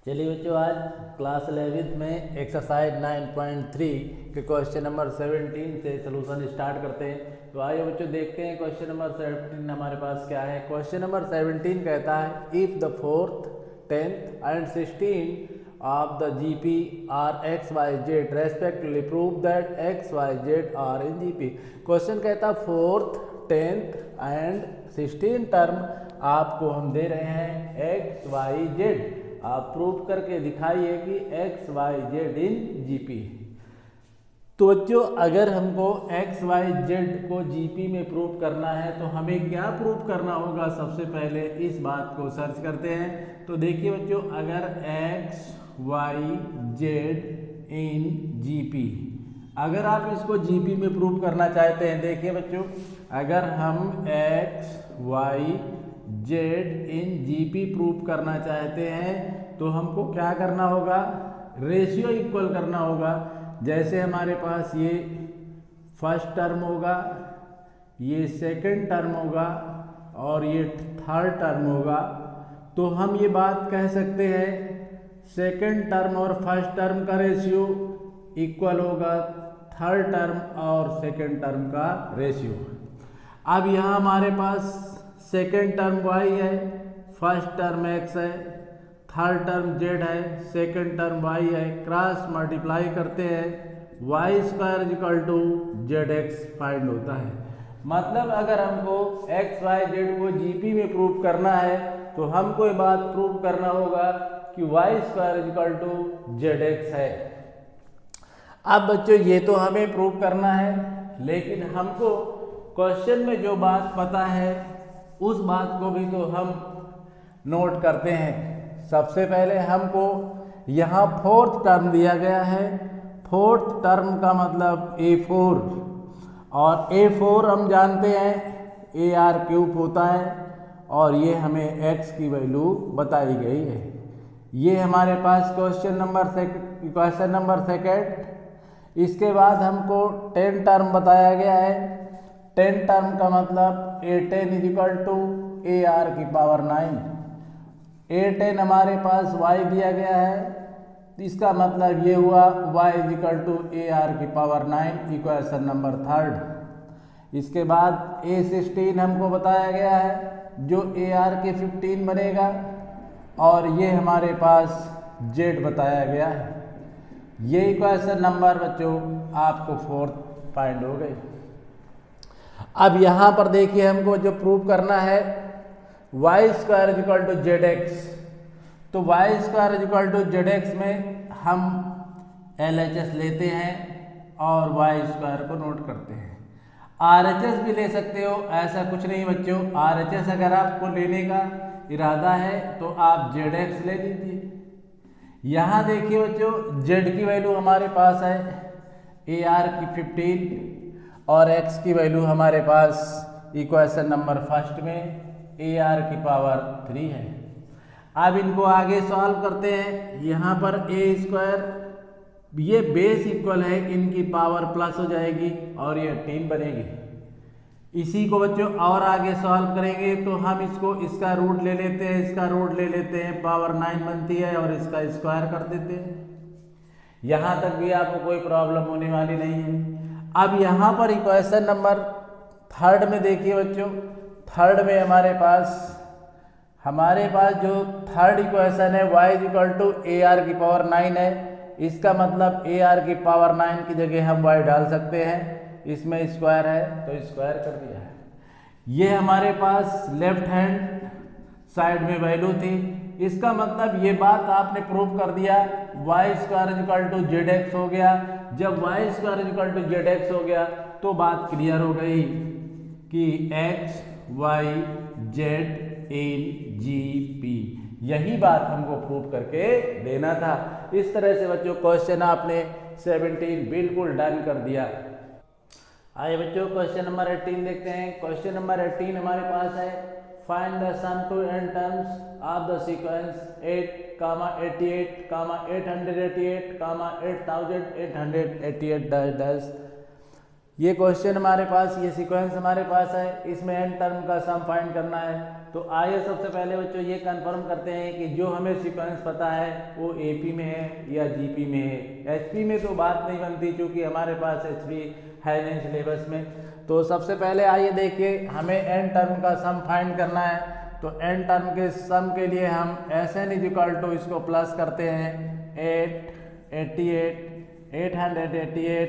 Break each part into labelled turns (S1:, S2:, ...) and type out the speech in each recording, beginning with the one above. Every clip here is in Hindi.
S1: चलिए बच्चों, आज क्लास 11th में एक्सरसाइज 9.3 के क्वेश्चन नंबर 17 से सलूशन स्टार्ट करते हैं। तो आइए बच्चों देखते हैं क्वेश्चन नंबर 17 हमारे पास क्या है। क्वेश्चन नंबर 17 कहता है if the 4th, 10th and 16 of the GP are X Y Z respectively prove that X Y Z are in GP. Question कहता है 4th, 10th एंड 16 टर्म आपको हम दे रहे हैं एक्स वाई जेड, आप प्रूव करके दिखाइए कि X Y Z in GP. तो बच्चों, अगर हमको एक्स वाई जेड को जीपी में प्रूव करना है तो हमें क्या प्रूव करना होगा। सबसे पहले इस बात को सर्च करते हैं। तो देखिए बच्चों, अगर X Y Z in GP, अगर आप इसको जीपी में प्रूव करना चाहते हैं, देखिए बच्चों, अगर हम X Y Z in GP prove करना चाहते हैं तो हमको क्या करना होगा, रेशियो इक्वल करना होगा। जैसे हमारे पास ये फर्स्ट टर्म होगा, ये सेकंड टर्म होगा और ये थर्ड टर्म होगा। तो हम ये बात कह सकते हैं सेकंड टर्म और फर्स्ट टर्म का रेशियो इक्वल होगा थर्ड टर्म और सेकंड टर्म का रेशियो। अब यहाँ हमारे पास सेकंड टर्म y है, फर्स्ट टर्म x है, थर्ड टर्म z है, सेकंड टर्म y है। क्रॉस मल्टीप्लाई करते हैं, Y square equal to Z X find होता है। मतलब अगर हमको एक्स वाई जेड को जीपी में प्रूव करना है तो हमको ये बात प्रूव करना होगा कि Y square equal to Z X है। अब बच्चों, ये तो हमें प्रूव करना है, लेकिन हमको क्वेश्चन में जो बात पता है उस बात को भी तो हम नोट करते हैं। सबसे पहले हमको यहाँ फोर्थ टर्म दिया गया है। फोर्थ टर्म का मतलब A4, और A4 हम जानते हैं AR³ होता है, और ये हमें x की वैल्यू बताई गई है। ये हमारे पास क्वेश्चन नंबर सेकेंड। इसके बाद हमको 10 टर्म बताया गया है। 10 टर्म का मतलब A10 is equal to AR⁹। A10 हमारे पास y दिया गया है, इसका मतलब ये हुआ y is equal to AR⁹ equation number third. इसके बाद A16 हमको बताया गया है जो AR⁵ बनेगा, और ये हमारे पास z बताया गया है। ये इक्वेशन नंबर बच्चों आपको फोर्थ फाइंड हो गई। अब यहाँ पर देखिए, हमको जो प्रूव करना है Y square equal to Z X. तो Y square equal to Z X में हम LHS लेते हैं और वाई स्क्वायर को नोट करते हैं। RHS भी ले सकते हो, ऐसा कुछ नहीं बच्चों। RHS अगर आपको लेने का इरादा है तो आप जेड एक्स ले लीजिए। यहाँ देखिए बच्चों, जेड की वैल्यू हमारे पास है AR⁵, और x की वैल्यू हमारे पास इक्वेशन नंबर फर्स्ट में AR⁵ है। अब इनको आगे सॉल्व करते हैं। यहाँ पर A², ये बेस इक्वल है, इनकी पावर प्लस हो जाएगी और ये 18 बनेगी। इसी को बच्चों और आगे सॉल्व करेंगे तो हम इसका रूट ले लेते हैं, इसका रूट ले लेते हैं, पावर 9 बनती है और इसका स्क्वायर कर देते हैं। यहाँ तक भी आपको कोई प्रॉब्लम होने वाली नहीं है। अब यहाँ पर इक्वेशन नंबर थर्ड में देखिए बच्चों, थर्ड में हमारे पास जो थर्ड इक्वेशन है y इक्वल टू AR⁹ है। इसका मतलब AR⁹ की जगह हम y डाल सकते हैं, इसमें स्क्वायर है तो स्क्वायर कर दिया है। ये हमारे पास लेफ्ट हैंड साइड में वैल्यू थी। इसका मतलब ये बात आपने प्रूव कर दिया, Y square equal to Z X हो गया। जब Y square equal to Z X हो गया तो बात क्लियर हो गई कि X Y Z in GP. यही बात हमको प्रूव करके देना था। इस तरह से बच्चों क्वेश्चन आपने 17 बिल्कुल डन कर दिया। आइए बच्चों, क्वेश्चन नंबर 18 देखते हैं। क्वेश्चन नंबर 18 हमारे पास है find the sum to n terms of the sequence 8, 88, 888, 8888 ये क्वेश्चन हमारे पास, ये सीक्वेंस हमारे पास है, इसमें n टर्म का सम फाइंड करना है। तो आइए सबसे पहले बच्चों ये कंफर्म करते हैं कि जो हमें सीक्वेंस पता है वो एपी में है या जीपी में है। एचपी में तो बात नहीं बनती क्योंकि हमारे पास एचपी है नहीं सिलेबस में। तो सबसे पहले आइए देखिए, हमें एन टर्म का सम फाइंड करना है। तो एन टर्म के सम के लिए हम Sn = इसको प्लस करते हैं 888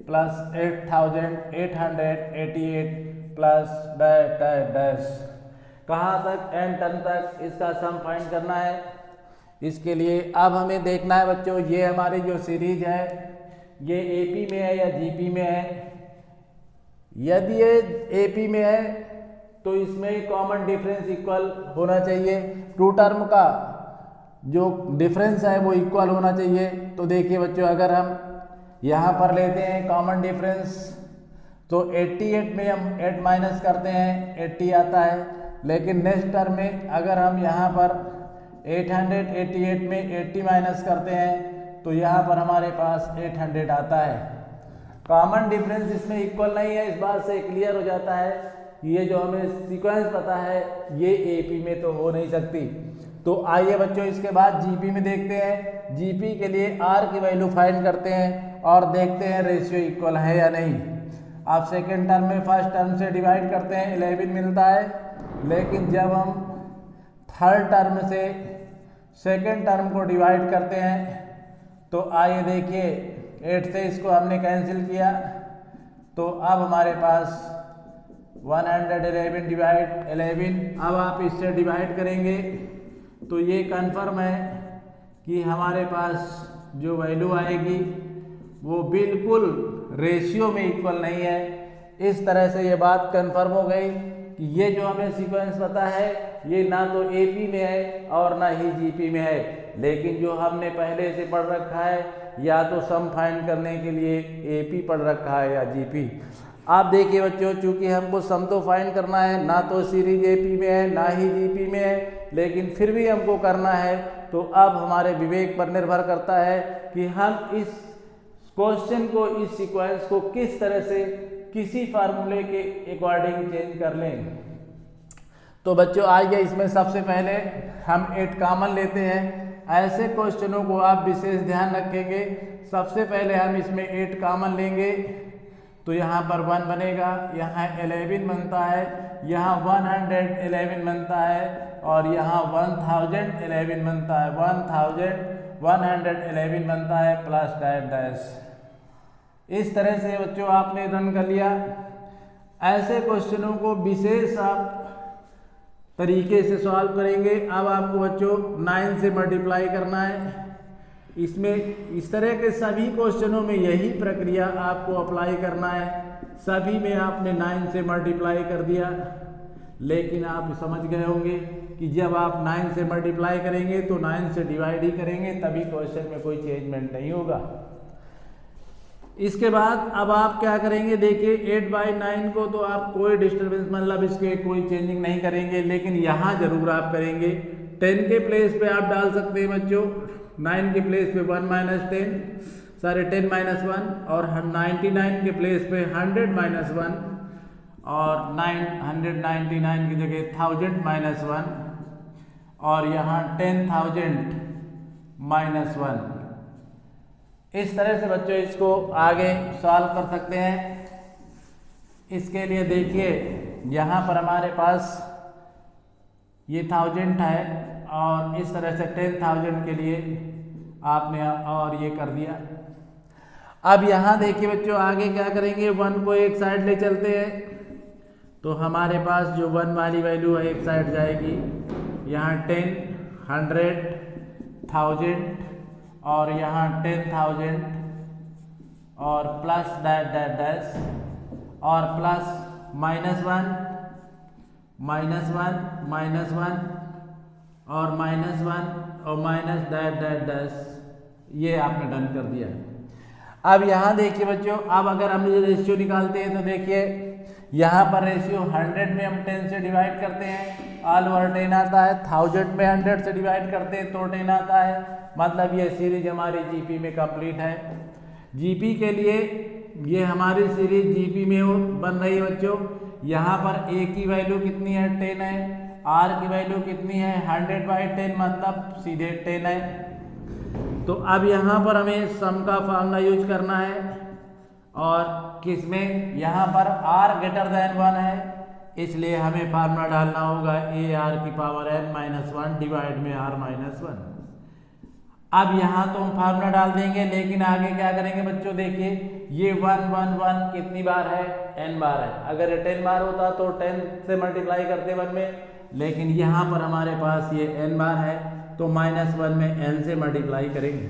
S1: प्लस 8888 प्लस डैश कहाँ तक, एन टर्म तक इसका सम फाइंड करना है। इसके लिए अब हमें देखना है बच्चों, ये हमारी जो सीरीज है ये एपी में है या जीपी में है। यदि ये एपी में है तो इसमें कॉमन डिफरेंस इक्वल होना चाहिए, टू टर्म का जो डिफरेंस है वो इक्वल होना चाहिए। तो देखिए बच्चों, अगर हम यहाँ पर लेते हैं कॉमन डिफरेंस तो 88 में हम 8 माइनस करते हैं 80 आता है, लेकिन नेक्स्ट टर्म में अगर हम यहाँ पर 888 में 80 माइनस करते हैं तो यहाँ पर हमारे पास 800 आता है। कॉमन डिफरेंस इसमें इक्वल नहीं है, इस बात से क्लियर हो जाता है कि ये जो हमें सीक्वेंस पता है ये एपी में तो हो नहीं सकती। तो आइए बच्चों इसके बाद जीपी में देखते हैं। जीपी के लिए आर की वैल्यू फाइंड करते हैं और देखते हैं रेशियो इक्वल है या नहीं। आप सेकेंड टर्म में फर्स्ट टर्म से डिवाइड करते हैं 11 मिलता है, लेकिन जब हम थर्ड टर्म से सेकेंड टर्म को डिवाइड करते हैं तो आइए देखिए 8 से इसको हमने कैंसिल किया तो अब हमारे पास 111 डिवाइड 11। अब आप इससे डिवाइड करेंगे तो ये कन्फर्म है कि हमारे पास जो वैल्यू आएगी वो बिल्कुल रेशियो में इक्वल नहीं है। इस तरह से ये बात कन्फर्म हो गई कि ये जो हमें सीक्वेंस पता है ये ना तो एपी में है और ना ही जीपी में है, लेकिन जो हमने पहले से पढ़ रखा है या तो सम फाइंड करने के लिए एपी पढ़ रखा है या जीपी। आप देखिए बच्चों, चूंकि हमको सम तो फाइंड करना है, ना तो सीरीज एपी में है ना ही जीपी में है, लेकिन फिर भी हमको करना है। तो अब हमारे विवेक पर निर्भर करता है कि हम इस क्वेश्चन को, इस सीक्वेंस को किस तरह से किसी फार्मूले के अकॉर्डिंग चेंज कर लें। तो बच्चों आइए इसमें सबसे पहले हम 8 कॉमन लेते हैं। ऐसे क्वेश्चनों को आप विशेष ध्यान रखेंगे। सबसे पहले हम इसमें 8 कॉमन लेंगे तो यहाँ पर 1 बनेगा, यहाँ 11 बनता है, यहाँ 111 बनता है और यहाँ 1011 बनता है, 1111 बनता है प्लस डैश। इस तरह से बच्चों आपने रन कर लिया। ऐसे क्वेश्चनों को विशेष आप तरीके से सॉल्व करेंगे। अब आपको बच्चों 9 से मल्टीप्लाई करना है। इसमें इस तरह के सभी क्वेश्चनों में यही प्रक्रिया आपको अप्लाई करना है। सभी में आपने 9 से मल्टीप्लाई कर दिया, लेकिन आप समझ गए होंगे कि जब आप 9 से मल्टीप्लाई करेंगे तो 9 से डिवाइड ही करेंगे, तभी क्वेश्चन में कोई चेंजमेंट नहीं होगा। इसके बाद अब आप क्या करेंगे, देखिए 8/9 को तो आप कोई डिस्टर्बेंस मतलब इसके कोई चेंजिंग नहीं करेंगे, लेकिन यहाँ जरूर आप करेंगे। 10 के प्लेस पे आप डाल सकते हैं बच्चों, 9 के प्लेस पे 1 - 10 10 - 1 और 99 के प्लेस पे 100 - 1 और 999 की जगह 1000 - 1 और यहाँ 10,000 - 1। इस तरह से बच्चों इसको आगे सॉल्व कर सकते हैं। इसके लिए देखिए यहाँ पर हमारे पास ये 1000 है और इस तरह से 10,000 के लिए आपने और ये कर दिया। अब यहाँ देखिए बच्चों आगे क्या करेंगे, 1 को एक साइड ले चलते हैं तो हमारे पास जो 1 वाली वैल्यू है एक साइड जाएगी। यहाँ 10, 100, 1000 और यहाँ 10,000 और प्लस डैश और प्लस -1 और -1 और माइनस डैश। ये आपने डन कर दिया। अब यहाँ देखिए बच्चों, अब अगर हम ये रेशियो निकालते हैं तो देखिए यहाँ पर रेशियो 100 में हम 10 से डिवाइड करते हैं, ऑल ओवर 10 आता है। 1000 में 100 से डिवाइड करते हैं तो 10 आता है। मतलब ये सीरीज हमारी जीपी में कंप्लीट है। जीपी के लिए ये हमारी सीरीज जीपी में बन रही है बच्चों। यहाँ पर ए की वैल्यू कितनी है, 10 है आर की वैल्यू कितनी है 100/10 मतलब सीधे 10 है। तो अब यहाँ पर हमें सम का फार्मूला यूज करना है और किसमें, यहाँ पर r ग्रेटर देन 1 है, इसलिए हमें फार्मूला डालना होगा AR⁻n-1 डिवाइड में r-1। अब यहाँ तो हम फार्मूला डाल देंगे, लेकिन आगे क्या करेंगे बच्चों, देखिए ये 1 1 1 कितनी बार है, n बार है। अगर ये 10 बार होता तो 10 से मल्टीप्लाई करते 1 में, लेकिन यहाँ पर हमारे पास ये n बार है तो -1 में n से मल्टीप्लाई करेंगे।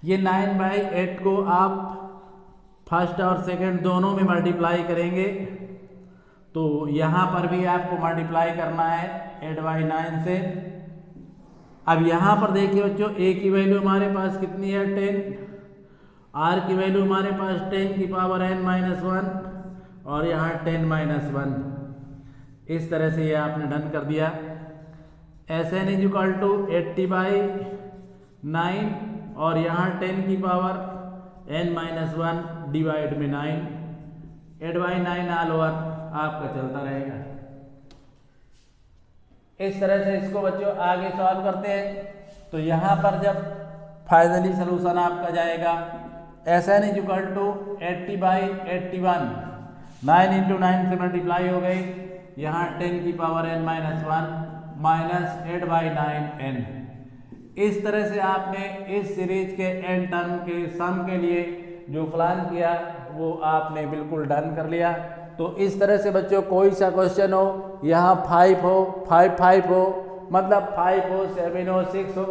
S1: ये 9/8 को आप फर्स्ट और सेकंड दोनों में मल्टीप्लाई करेंगे तो यहाँ पर भी आपको मल्टीप्लाई करना है 8/9 से। अब यहाँ पर देखिए बच्चों a की वैल्यू हमारे पास कितनी है 10, r की वैल्यू हमारे पास 10⁻n-1 और यहाँ 10-1। इस तरह से ये आपने डन कर दिया। Sn = 80/9 और यहाँ 10⁻n-1 डिवाइड में 9, 8/9 ऑल ओवर आपका चलता रहेगा। इस तरह से इसको बच्चों आगे सॉल्व करते हैं तो यहाँ पर जब फाइनली सलूशन आपका जाएगा Sn = 80/81, 9 × 9 से मल्टीप्लाई हो गई, यहाँ 10⁻n-1 -8/9n। इस तरह से आपने इस सीरीज के n टर्म के सम के लिए जो प्लान किया वो आपने बिल्कुल डन कर लिया। तो इस तरह से बच्चों कोई सा क्वेश्चन हो, यहाँ 5 हो, 5 हो, मतलब 5 हो, 7 हो, 6 हो,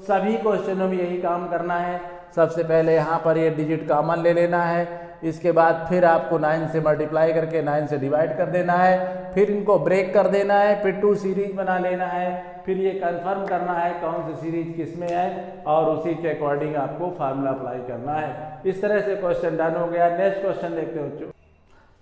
S1: सभी क्वेश्चनों में यही काम करना है। सबसे पहले यहाँ पर ये डिजिट कॉमन ले लेना है, इसके बाद फिर आपको 9 से मल्टीप्लाई करके 9 से डिवाइड कर देना है, फिर इनको ब्रेक कर देना है, फिर 2 सीरीज बना लेना है, फिर ये कंफर्म करना है कौन सी सीरीज किस में है और उसी के अकॉर्डिंग आपको फार्मूला अप्लाई करना है। इस तरह से क्वेश्चन डन हो गया। नेक्स्ट क्वेश्चन देखते हो बच्चों।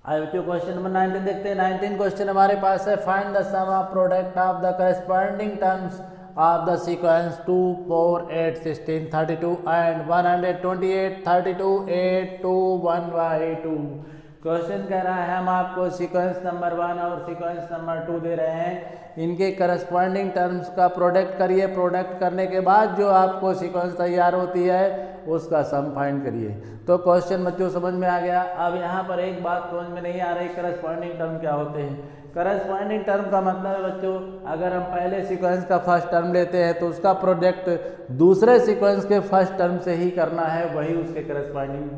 S1: आइए बच्चों क्वेश्चन नंबर 19 देखते हैं। 19 क्वेश्चन हमारे पास है, find the sum of product of the corresponding terms of the sequence 2 4 8 16 32 and 128 32 8 2 1/2। Question कह रहा है हम आपको सीक्वेंस नंबर 1 और सीक्वेंस नंबर 2 दे रहे हैं, इनके करस्पॉन्डिंग टर्म्स का प्रोडक्ट करिए, प्रोडक्ट करने के बाद जो आपको सीक्वेंस तैयार होती है उसका सम फाइंड करिए। तो क्वेश्चन बच्चों समझ में आ गया। अब यहाँ पर एक बात समझ में नहीं आ रही, करस्पॉन्डिंग टर्म क्या होते हैं। करस्पॉन्डिंग टर्म का मतलब है बच्चों, अगर हम पहले सीक्वेंस का फर्स्ट टर्म लेते हैं तो उसका प्रोडक्ट दूसरे सीक्वेंस के फर्स्ट टर्म से ही करना है, वही उसके करस्पॉन्डिंग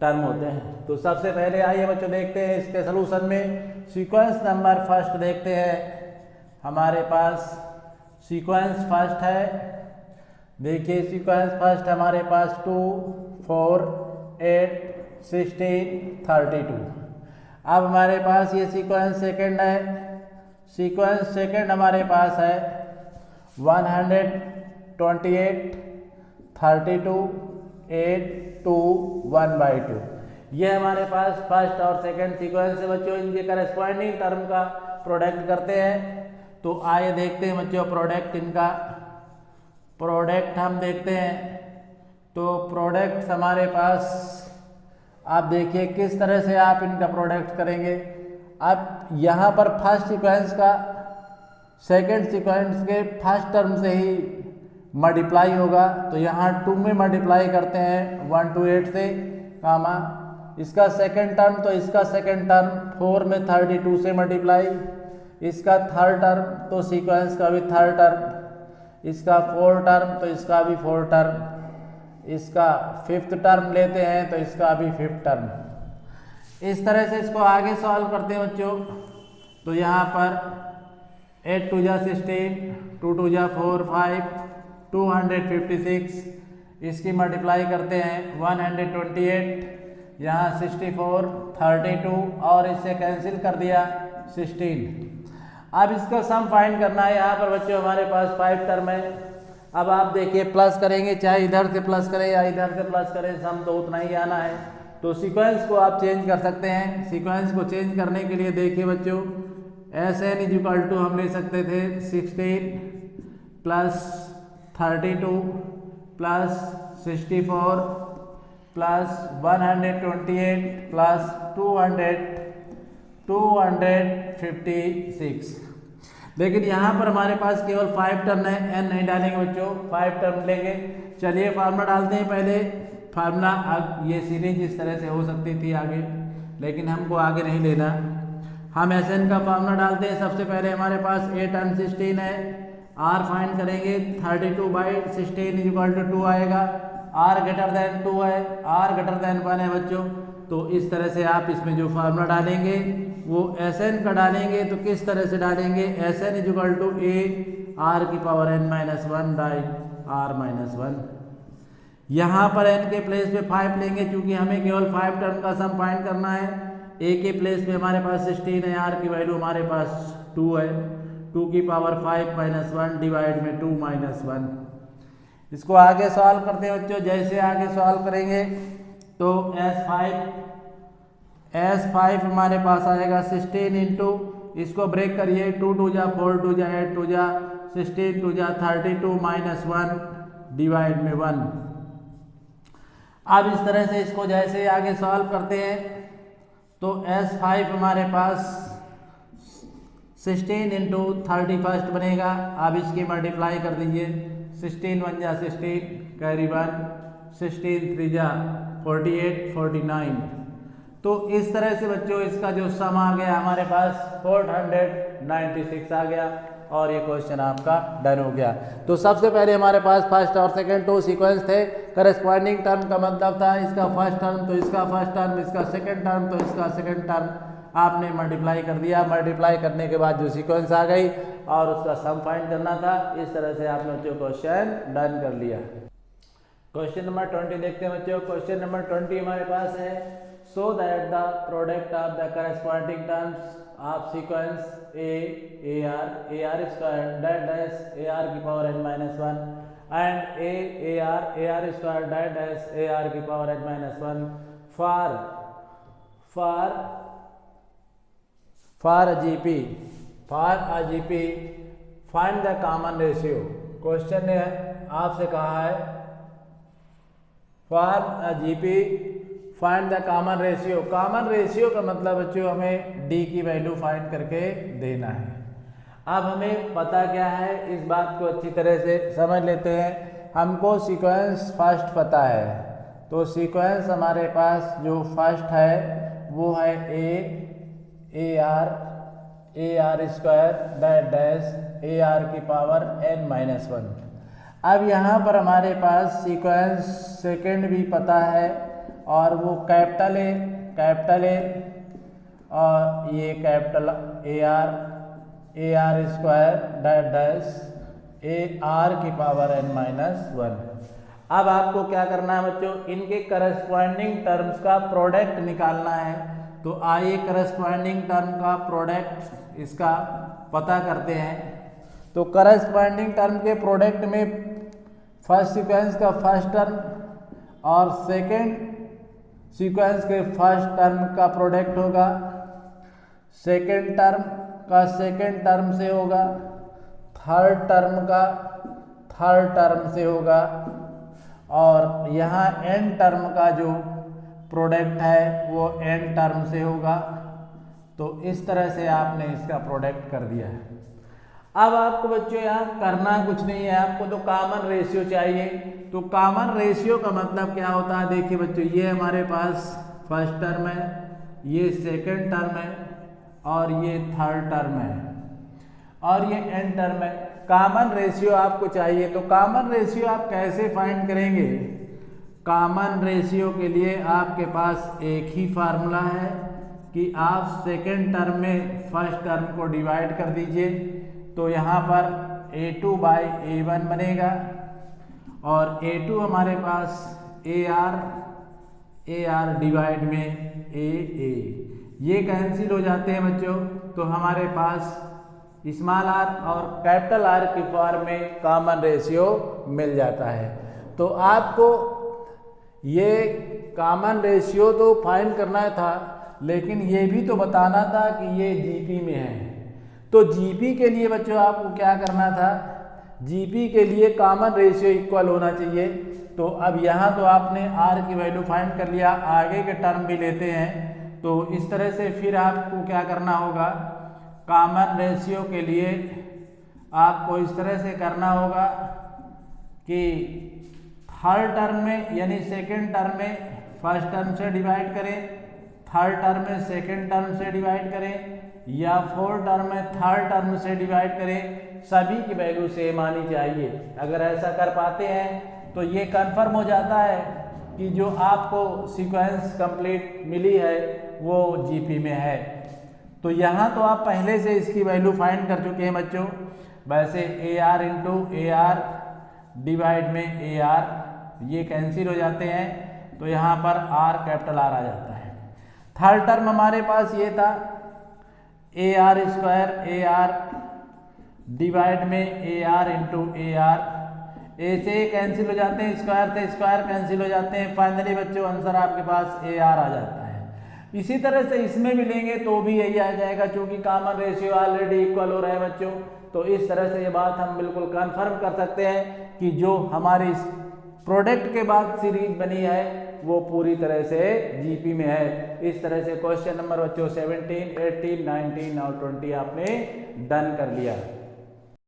S1: टर्म होते हैं। तो सबसे पहले आइए बच्चों देखते हैं इसके सलूशन में। सीक्वेंस नंबर फर्स्ट देखते हैं, हमारे पास सीक्वेंस फर्स्ट है, देखिए सीक्वेंस फर्स्ट हमारे पास 2 4 8 16 32। अब हमारे पास ये सीक्वेंस सेकंड है, सीक्वेंस सेकंड हमारे पास है 128 32 8 2 1/2। ये हमारे पास फर्स्ट और सेकंड सीक्वेंस है बच्चों, इनके करस्पॉन्डिंग टर्म का प्रोडक्ट करते हैं। तो आइए देखते हैं बच्चों प्रोडक्ट, इनका प्रोडक्ट हम देखते हैं। तो प्रोडक्ट हमारे पास आप देखिए किस तरह से आप इनका प्रोडक्ट करेंगे। अब यहाँ पर फर्स्ट सीक्वेंस का सेकंड सीक्वेंस के फर्स्ट टर्म से ही मल्टीप्लाई होगा, तो यहाँ 2 में मल्टीप्लाई करते हैं 1 to 8 से, कामा इसका सेकंड टर्म तो इसका सेकंड टर्म 4 में 32 से मल्टीप्लाई, इसका थर्ड टर्म तो सीक्वेंस का भी थर्ड टर्म, इसका फोर्थ टर्म तो इसका भी फोर्थ टर्म, इसका फिफ्थ टर्म लेते हैं तो इसका भी फिफ्थ टर्म। इस तरह से इसको आगे सॉल्व करते हैं बच्चों। तो यहाँ पर 8 2 जा 16, 2 2 जा 4 5 256, इसकी मल्टीप्लाई करते हैं 128, यहाँ 64 32 और इससे कैंसिल कर दिया 16। अब इसका सम फाइंड करना है। यहाँ पर बच्चों हमारे पास 5 टर्म है। अब आप देखिए प्लस करेंगे, चाहे इधर से प्लस करें या इधर से प्लस करें, सम तो उतना ही आना है। तो सीक्वेंस को आप चेंज कर सकते हैं। सीक्वेंस को चेंज करने के लिए देखिए बच्चों, Sn = हम ले सकते थे 16 प्लस 32 प्लस 64 प्लस 128 प्लस 256। लेकिन यहाँ पर हमारे पास केवल 5 टर्म है, n नहीं डालेंगे बच्चों, 5 टर्म लेंगे। चलिए फार्मूला डालते हैं पहले। फार्मूला अब ये सीरीज इस तरह से हो सकती थी आगे, लेकिन हमको आगे नहीं लेना। हम Sn का फार्मूला डालते हैं। सबसे पहले हमारे पास a टर्म 16 है, r फाइंड करेंगे, 32/16 = 2 आएगा। r ग्रेटर देन 2 है, r ग्रेटर देन 1 है बच्चों। तो इस तरह से आप इसमें जो फार्मूला डालेंगे वो Sn का डालेंगे। तो किस तरह से डालेंगे, Sn = a r⁻n-1 r-1। यहाँ पर n के प्लेस पे 5 लेंगे, क्योंकि हमें केवल 5 टर्म का सम फाइंड करना है। a के प्लेस पे हमारे पास 16 है, r की वैल्यू हमारे पास 2 है, 2⁵ डिवाइड में 2 - 1। इसको आगे सॉल्व करते हैं बच्चों। जैसे आगे सॉल्व करेंगे तो S5 हमारे पास आएगा 16 इंटू, इसको ब्रेक करिए, 2 2 जा 4 2 जा 8 2 जा 16 2 जा 32 - 1 डिवाइड में 1। अब इस तरह से इसको जैसे आगे सॉल्व करते हैं तो S5 हमारे पास 16 इंटू 31 बनेगा। अब इसकी मल्टीप्लाई कर दीजिए, 16 1 जा 16 कैरी 1, 16 3 जा 48 49। तो इस तरह से बच्चों इसका जो सम आ गया हमारे पास 496 आ गया, और ये क्वेश्चन आपका डन हो गया। तो सबसे पहले हमारे पास फर्स्ट और सेकंड 2 सीक्वेंस थे। करस्पॉन्डिंग टर्म का मतलब था इसका फर्स्ट टर्म तो इसका फर्स्ट टर्म, इसका सेकंड टर्म तो इसका सेकंड टर्म। आपने मल्टीप्लाई कर दिया, मल्टीप्लाई करने के बाद जो सीक्वेंस आ गई और उसका सम फाइंड करना था। इस तरह से आपने जो क्वेश्चन डन कर लिया। क्वेश्चन नंबर 20 देखते हैं बच्चों। क्वेश्चन नंबर 20 हमारे पास है, so that the product of the corresponding terms of sequence ar square dash ar⁻n-1 and ar square dash ar⁻n-1 for a GP find the common ratio। Question ने आपसे कहा है for a GP find the common ratio. Common ratio का मतलब बच्चों हमें d की वैल्यू फाइंड करके देना है। अब हमें पता क्या है, इस बात को अच्छी तरह से समझ लेते हैं। हमको सीक्वेंस फर्स्ट पता है, तो सीक्वेंस हमारे पास जो फर्स्ट है वो है ar स्क्वायर डैश ar⁻n-1। अब यहाँ पर हमारे पास सीक्वेंस सेकंड भी पता है, और वो कैपिटल ए और ये capital ar square dash ar⁻n-1। अब आपको क्या करना है बच्चों, इनके करस्पॉन्डिंग टर्म्स का प्रोडक्ट निकालना है। तो आइए करस्पॉन्डिंग टर्म का प्रोडक्ट इसका पता करते हैं। तो करस्पॉन्डिंग टर्म के प्रोडक्ट में फर्स्ट सीक्वेंस का फर्स्ट टर्म और सेकंड सीक्वेंस के फर्स्ट टर्म का प्रोडक्ट होगा, सेकंड टर्म का सेकंड टर्म से होगा, थर्ड टर्म का थर्ड टर्म से होगा, और यहाँ एन टर्म का जो प्रोडक्ट है वो एन टर्म से होगा। तो इस तरह से आपने इसका प्रोडक्ट कर दिया है। अब आपको बच्चों यहाँ करना कुछ नहीं है, आपको तो कॉमन रेशियो चाहिए। तो कॉमन रेशियो का मतलब क्या होता है, देखिए बच्चों, ये हमारे पास फर्स्ट टर्म है, ये सेकंड टर्म है, और ये थर्ड टर्म है, और ये एन टर्म है। कॉमन रेशियो आपको चाहिए। तो कॉमन रेशियो आप कैसे फाइंड करेंगे? कॉमन रेशियो के लिए आपके पास एक ही फार्मूला है कि आप सेकंड टर्म में फर्स्ट टर्म को डिवाइड कर दीजिए। तो यहाँ पर a2/a1 बनेगा, और a2 हमारे पास ar डिवाइड में a ये कैंसिल हो जाते हैं बच्चों। तो हमारे पास स्मॉल r और कैपिटल R की फॉर्म में कॉमन रेशियो मिल जाता है। तो आपको ये कॉमन रेशियो तो फाइंड करना था, लेकिन ये भी तो बताना था कि ये जीपी में है। तो जीपी के लिए बच्चों आपको क्या करना था, जीपी के लिए कॉमन रेशियो इक्वल होना चाहिए। तो अब यहाँ तो आपने r की वैल्यू फाइंड कर लिया, आगे के टर्म भी लेते हैं। तो इस तरह से फिर आपको क्या करना होगा, कॉमन रेशियो के लिए आपको इस तरह से करना होगा कि थर्ड टर्म में यानी सेकेंड टर्म में फर्स्ट टर्म से डिवाइड करें, थर्ड टर्म में सेकेंड टर्म से डिवाइड करें, या फोर्थ टर्म में थर्ड टर्म से डिवाइड करें। सभी की वैल्यू सेम आनी चाहिए। अगर ऐसा कर पाते हैं तो ये कंफर्म हो जाता है कि जो आपको सीक्वेंस कंप्लीट मिली है वो जीपी में है। तो यहाँ तो आप पहले से इसकी वैल्यू फाइंड कर चुके हैं बच्चों। वैसे ए R into A R divide में ए आर ये कैंसिल हो जाते हैं, तो यहाँ पर आर कैपिटल आर आ जाता है। थर्ड टर्म हमारे पास ये था A R square A R divide में A R into A R. A से कैंसिल हो जाते हैं, स्क्वायर से स्क्वायर कैंसिल हो जाते हैं। फाइनली बच्चों आंसर आपके पास ए आर आ जाता है। इसी तरह से इसमें भी लेंगे तो भी यही आ जाएगा, क्योंकि कॉमन रेशियो ऑलरेडी इक्वल हो रहा है बच्चों। तो इस तरह से ये बात हम बिल्कुल कंफर्म कर सकते हैं कि जो हमारी प्रोडक्ट के बाद सीरीज बनी है वो पूरी तरह से जीपी में है। इस तरह से क्वेश्चन नंबर बच्चों 17, 18, 19 और 20 आपने डन कर लिया।